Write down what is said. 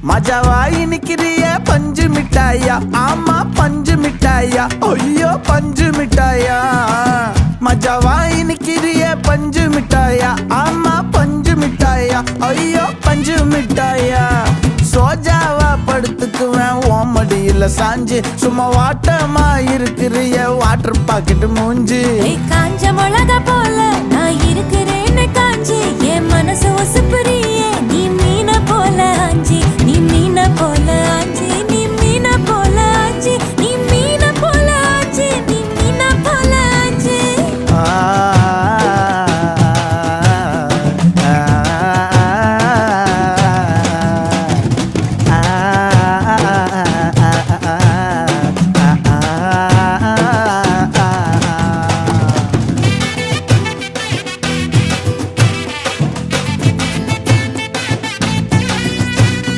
மஜாவாய் நிக்கிறிய பஞ்சு மிட்டாயா, ஆமா பஞ்சு மிட்டாயா, ஐயோ பஞ்சு மிட்டாயா. மஜாவாய் நிக்கிறிய பஞ்சு மிட்டாயா, ஆமா பஞ்சு மிட்டாயா, ஐயோ பஞ்சு மிட்டாயா. சோஜாவா படுத்துக்குவேன் ஓமடியில சாஞ்சு, சும்மா வாட்டமா இருக்கிறிய வாட்டர் பாக்கெட் மூஞ்சி. காஞ்ச மிளகா போல நான் இருக்கிறேன்னு காஞ்சி என் மனசு ஒசுப்புரிய